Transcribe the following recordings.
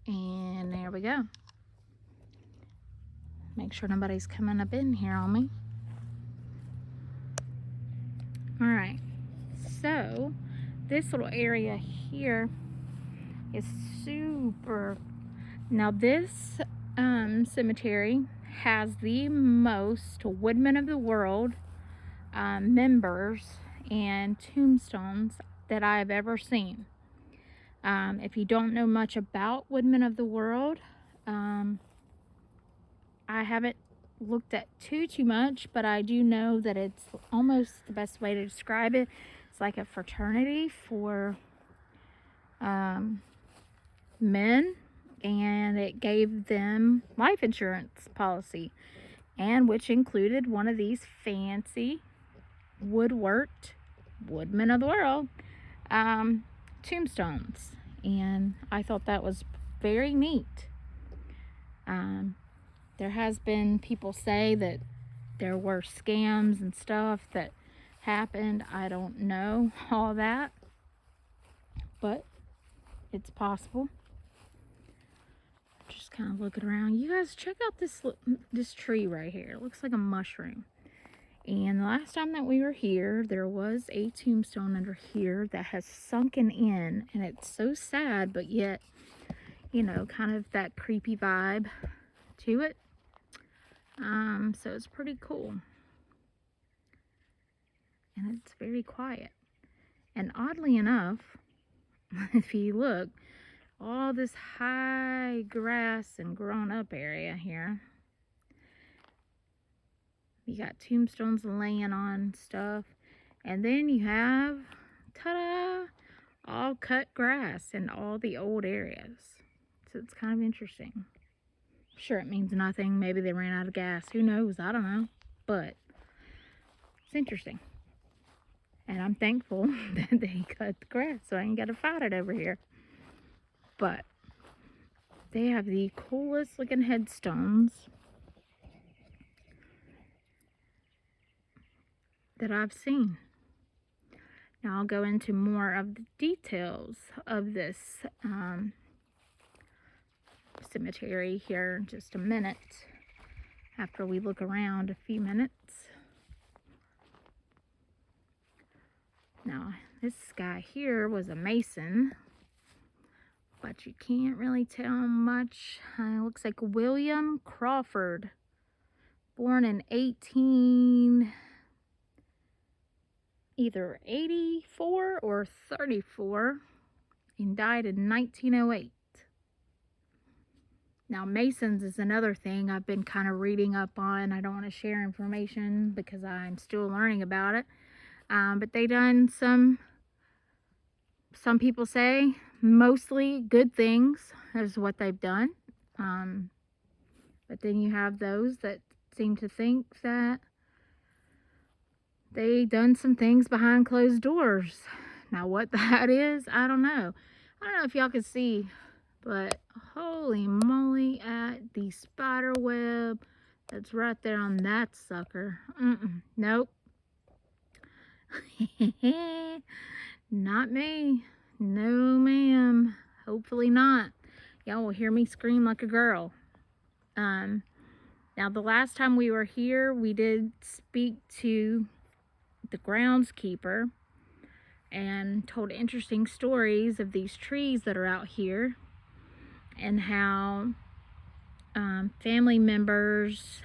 And there we go. Make sure nobody's coming up in here on me. Alright, so this little area here is super. Now this cemetery has the most Woodmen of the World members and tombstones that I have ever seen. If you don't know much about Woodmen of the World, I haven't looked at too much, but I do know that it's almost the best way to describe it. It's like a fraternity for men, and it gave them life insurance policy, and which included one of these fancy woodworked Woodmen of the World tombstones, and I thought that was very neat. There has been people say that there were scams and stuff that happened. I don't know all that, but it's possible. Just kind of looking around. You guys check out this tree right here. It looks like a mushroom. And the last time that we were here, there was a tombstone under here that has sunken in, and it's so sad, but yet, you know, kind of that creepy vibe to it. So it's pretty cool. And it's very quiet. And oddly enough, if you look, all this high grass and grown up area here, you got tombstones laying on stuff, and then you have, ta-da, all cut grass in all the old areas. So it's kind of interesting. Sure, it means nothing. Maybe they ran out of gas. Who knows? I don't know. But it's interesting. And I'm thankful that they cut the grass so I ain't got to fight it over here. But they have the coolest looking headstones that I've seen. Now I'll go into more of the details of this cemetery here in just a minute, after we look around a few minutes. Now this guy here was a mason, but you can't really tell much. It looks like William Crawford, born in either 84 or 34, and died in 1908. Now, Masons is another thing I've been kind of reading up on. I don't want to share information because I'm still learning about it. But they done some people say mostly good things is what they've done. But then you have those that seem to think that they done some things behind closed doors. Now, what that is, I don't know. I don't know if y'all can see, but holy moly at the spider web that's right there on that sucker. Nope. Not me. No, ma'am. Hopefully not. Y'all will hear me scream like a girl. Now, the last time we were here, we did speak to the groundskeeper and told interesting stories of these trees that are out here, and how family members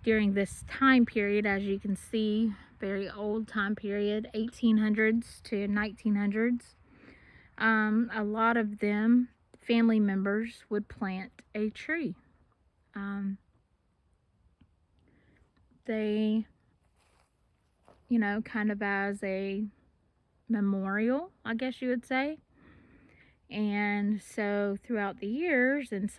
during this time period, as you can see, very old time period, 1800s to 1900s, a lot of them, family members, would plant a tree. They, you know, kind of as a memorial, I guess you would say. And so throughout the years, and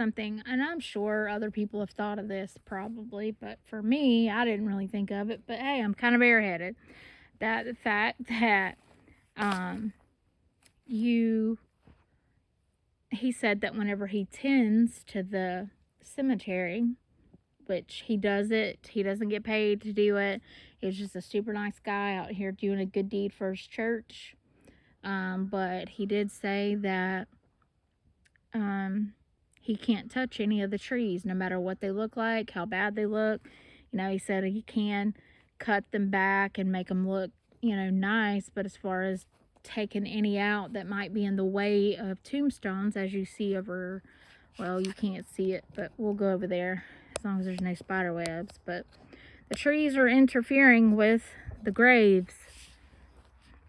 I'm sure other people have thought of this probably, but for me, I didn't really think of it. But hey, I'm kind of airheaded. That the fact that he said that whenever he tends to the cemetery, which he doesn't get paid to do it. He's just a super nice guy out here doing a good deed for his church. But he did say that he can't touch any of the trees, no matter what they look like, how bad they look. You know, he said he can cut them back and make them look, you know, nice, but as far as taking any out that might be in the way of tombstones, as you see over, well, you can't see it, but we'll go over there as long as there's no spider webs. But the trees are interfering with the graves,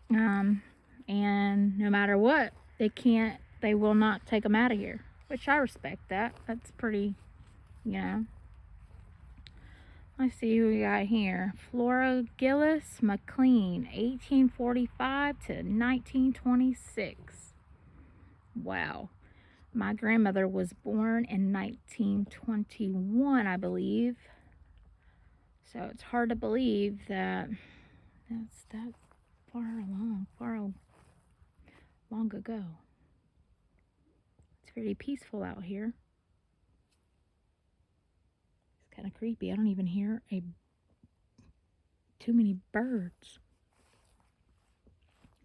and no matter what, they will not take them out of here, which I respect that. That's pretty, you know. Let's see who we got here. Flora Gillis McLean, 1845 to 1926. Wow. My grandmother was born in 1921, I believe. So it's hard to believe that that's that far long ago. It's very peaceful out here. Kind of creepy. I don't even hear too many birds.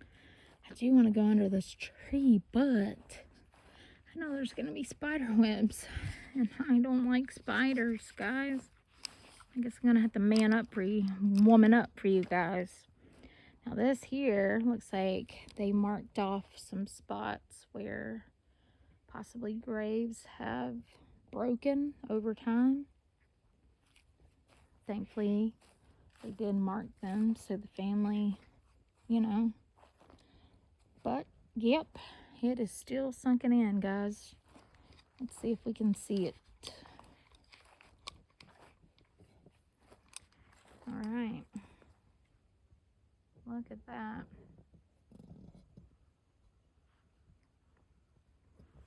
I do want to go under this tree, but I know there's going to be spider webs, and I don't like spiders, guys. I guess I'm going to have to woman up for you guys. Now this here looks like they marked off some spots where possibly graves have broken over time. Thankfully, they did mark them so the family, you know. But, yep, it is still sunken in, guys. Let's see if we can see it. Alright. Look at that.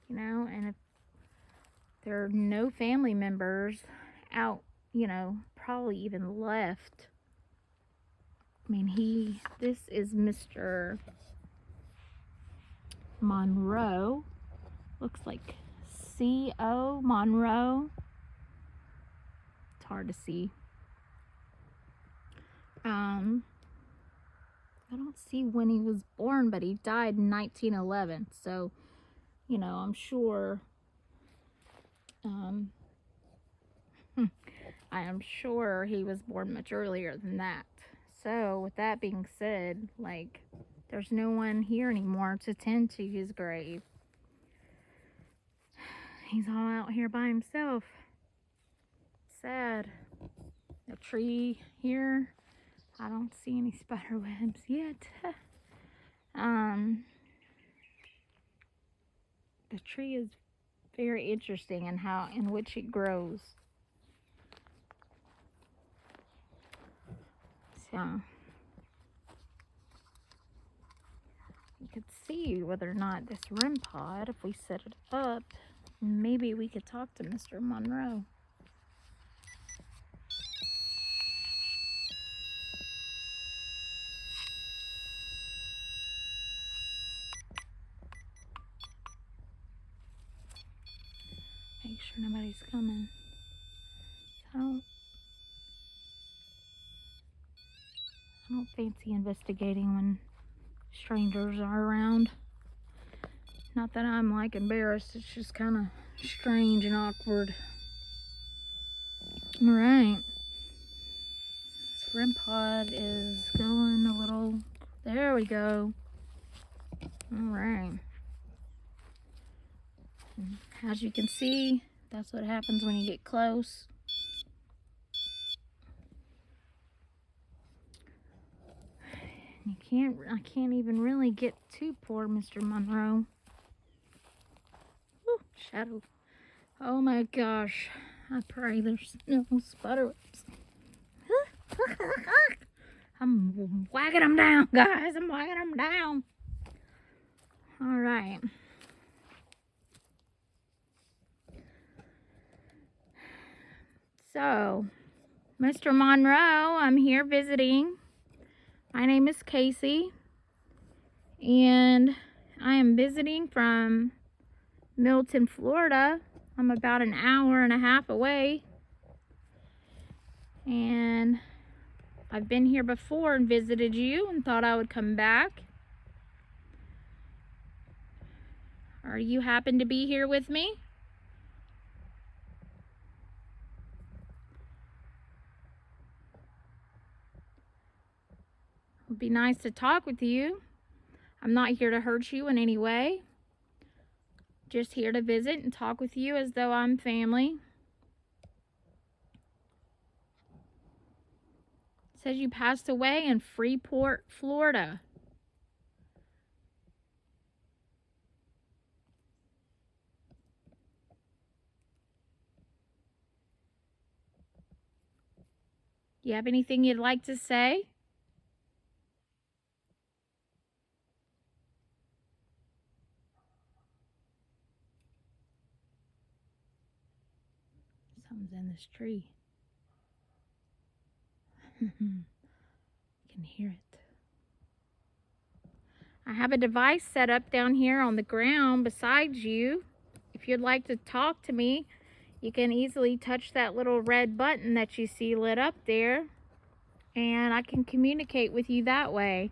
You know, and if there are no family members out, you know, probably even left. I mean, this is Mr. Monroe. Looks like C.O. Monroe. It's hard to see. I don't see when he was born, but he died in 1911. So, you know, I'm sure I am sure he was born much earlier than that. So, with that being said, like, there's no one here anymore to tend to his grave. He's all out here by himself. Sad. The tree here, I don't see any spider webs yet. The tree is very interesting in which it grows. So you could see whether or not this REM pod, if we set it up, maybe we could talk to Mr. Monroe. Make sure nobody's coming. I don't fancy investigating when strangers are around. Not that I'm like embarrassed, it's just kind of strange and awkward. Alright. This REM pod is going a little. There we go. Alright. As you can see, that's what happens when you get close. I can't even really get to poor Mr. Monroe. Ooh, shadow. Oh my gosh. I pray there's no spider webs. I'm whacking them down, guys. I'm whacking them down. Alright. So, Mr. Monroe, I'm here visiting. My name is Casey, and I am visiting from Milton, Florida. I'm about an hour and a half away, and I've been here before and visited you and thought I would come back. Are you happen to be here with me? It'd be nice to talk with you. I'm not here to hurt you in any way. Just here to visit and talk with you as though I'm family. It says you passed away in Freeport, Florida. Do you have anything you'd like to say? Something's in this tree. You can hear it. I have a device set up down here on the ground beside you. If you'd like to talk to me, you can easily touch that little red button that you see lit up there, and I can communicate with you that way.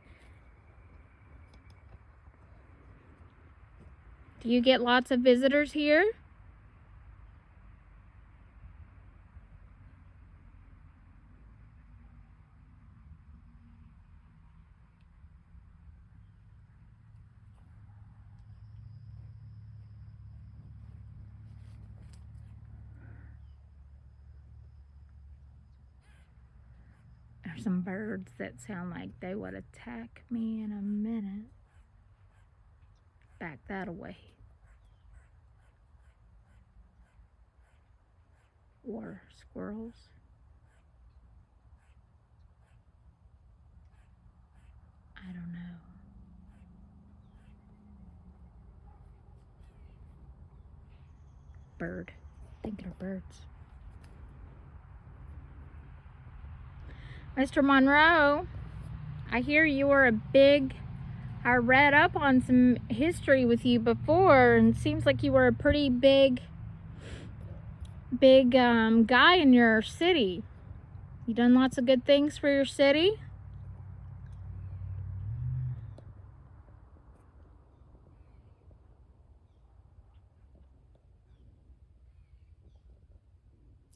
Do you get lots of visitors here? There's some birds that sound like they would attack me in a minute. Back that away. Or squirrels. I don't know. Bird. Thinking of birds. Mr. Monroe, I hear you were I read up on some history with you before, and it seems like you were a pretty big guy in your city. You done lots of good things for your city?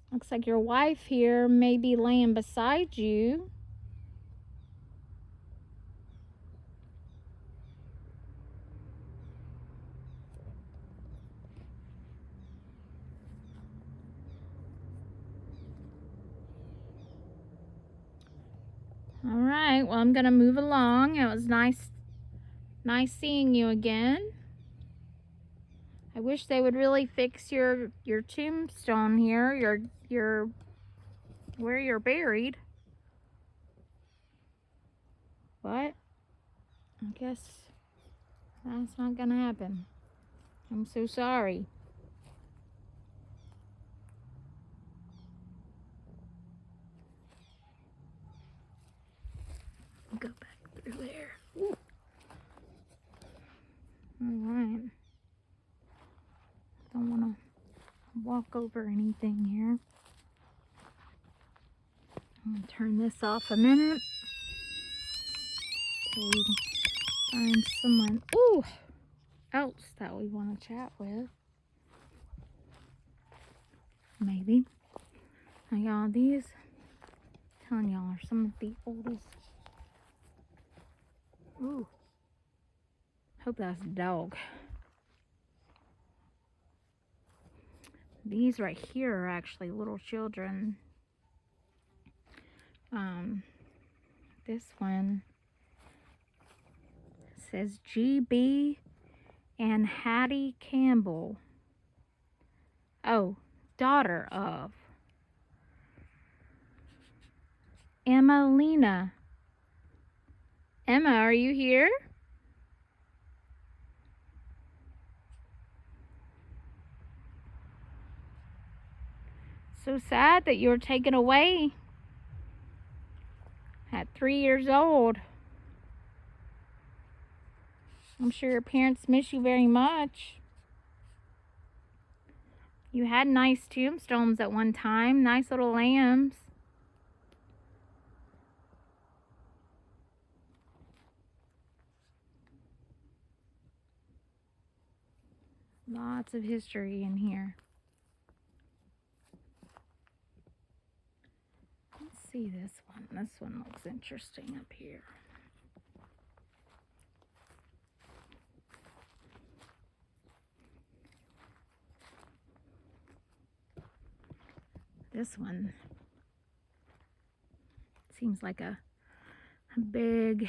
Looks like your wife here may be laying beside you. All right, well, I'm gonna move along. It was nice seeing you again. I wish they would really fix your tombstone here, your where you're buried. But I guess that's not gonna happen. I'm so sorry. I'll go back through there. Ooh. All right. Don't want to walk over anything here. I'm going to turn this off a minute till we find someone else that we want to chat with. Maybe. Now, y'all, these, I'm telling y'all, are some of the oldest. Ooh. Hope that's a dog. These right here are actually little children. This one says GB and Hattie Campbell. Oh, daughter of Emmalina. Emma, are you here? So sad that you were taken away at 3 years old. I'm sure your parents miss you very much. You had nice tombstones at one time, nice little lambs. Lots of history in here. Let's see this one. This one looks interesting up here. This one seems like a big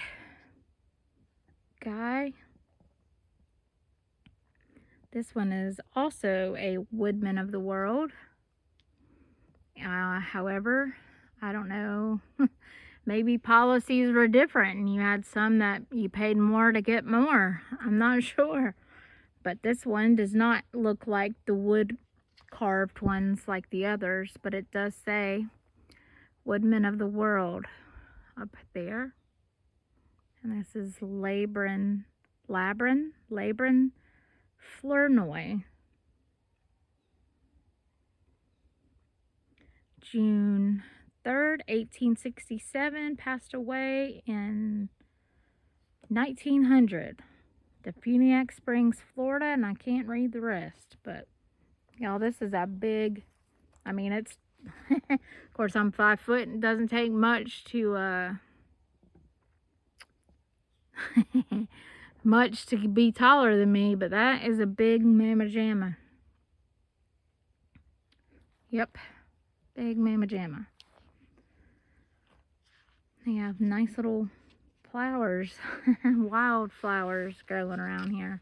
guy. This one is also a woodman of the world. However, I don't know, maybe policies were different and you had some that you paid more to get more. I'm not sure. But this one does not look like the wood carved ones like the others, but it does say Woodman of the World up there. And this is Labrin Flournoy. June 3rd, 1867, passed away in 1900. The Puniac Springs, Florida, and I can't read the rest, but y'all, this is a big, I mean, it's, of course, I'm 5 foot and it doesn't take much to, much to be taller than me, but that is a big mamma jamma. Yep, big mamma jamma. They have nice little flowers, wildflowers growing around here.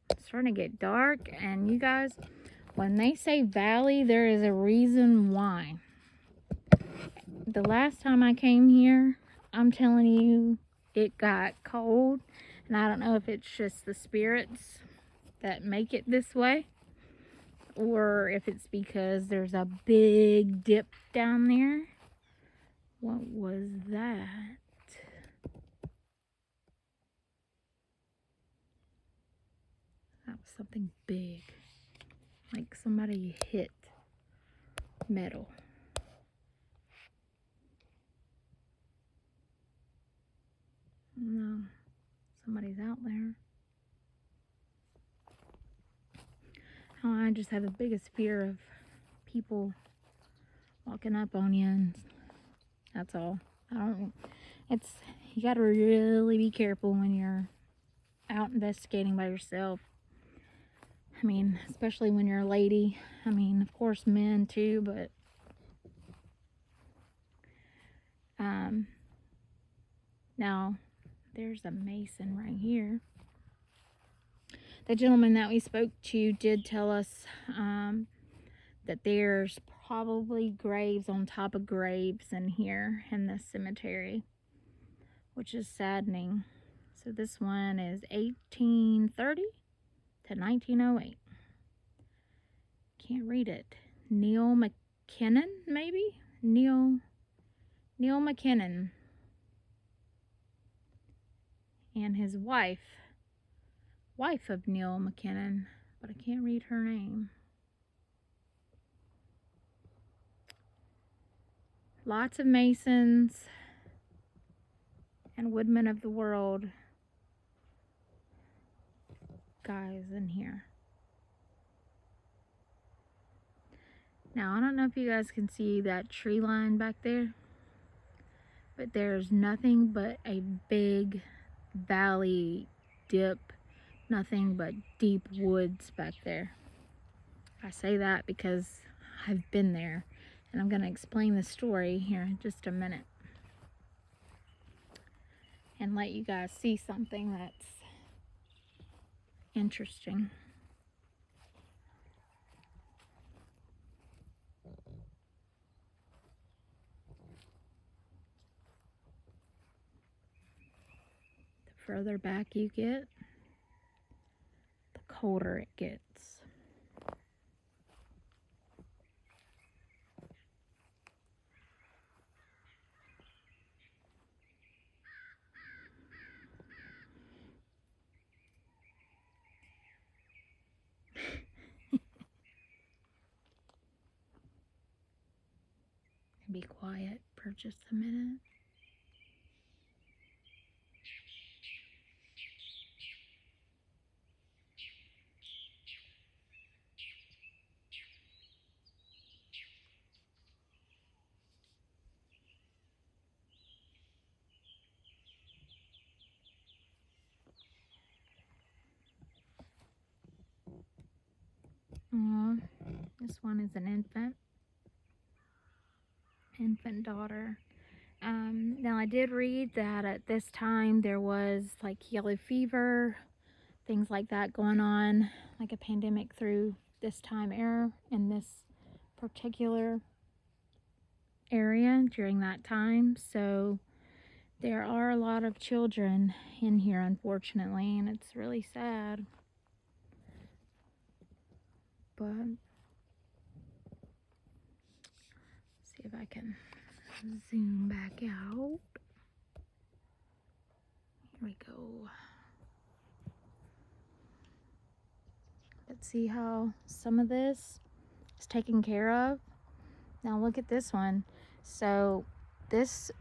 It's starting to get dark, and you guys, when they say valley, there is a reason why. The last time I came here, I'm telling you, it got cold, and I don't know if it's just the spirits that make it this way, or if it's because there's a big dip down there. What was that? That was something big, like somebody hit metal. No, somebody's out there. Oh, I just have the biggest fear of people walking up on you, and that's all. You gotta really be careful when you're out investigating by yourself. I mean, especially when you're a lady. I mean, of course, men too, but now there's a mason right here. The gentleman that we spoke to did tell us that there's probably graves on top of graves in here in this cemetery, which is saddening. So this one is 1830 to 1908. Can't read it. Neil McKinnon, maybe? Neil McKinnon. And his wife of Neil McKinnon, but I can't read her name. Lots of masons and woodmen of the world guys in here. Now, I don't know if you guys can see that tree line back there, but there's nothing but a big valley dip, nothing but deep woods back there. I say that because I've been there, and I'm going to explain the story here in just a minute and let you guys see something that's interesting. The further back you get, the colder it gets. Be quiet for just a minute. This one is an infant. infant daughter. Now I did read that at this time there was like yellow fever, things like that going on, like a pandemic through this time era in this particular area during that time. So there are a lot of children in here, unfortunately, and it's really sad. But see if I can zoom back out. Here we go. Let's see how some of this is taken care of. Now look at this one. So this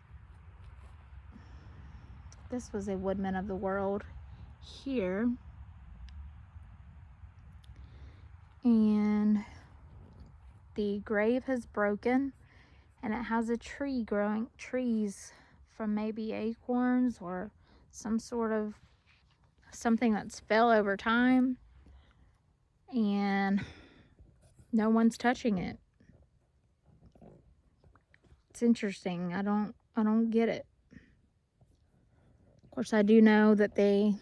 was a woodman of the world here. And the grave has broken, and it has a tree growing, trees from maybe acorns or some sort of something that's fell over time, and no one's touching it. It's interesting. I don't get it. Of course, I do know that they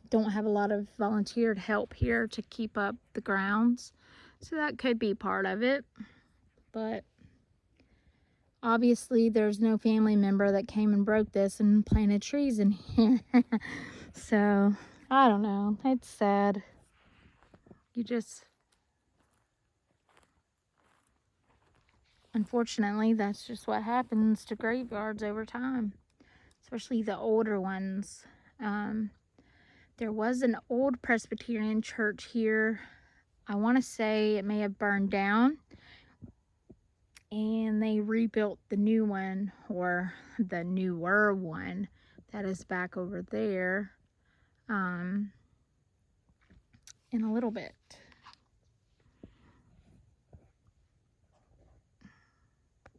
don't have a lot of volunteered help here to keep up the grounds, so that could be part of it. But obviously there's no family member that came and broke this and planted trees in here. So I don't know, it's sad. Unfortunately, that's just what happens to graveyards over time, especially the older ones. There was an old Presbyterian church here. I want to say it may have burned down, and they rebuilt the new one, or the newer one that is back over there in a little bit.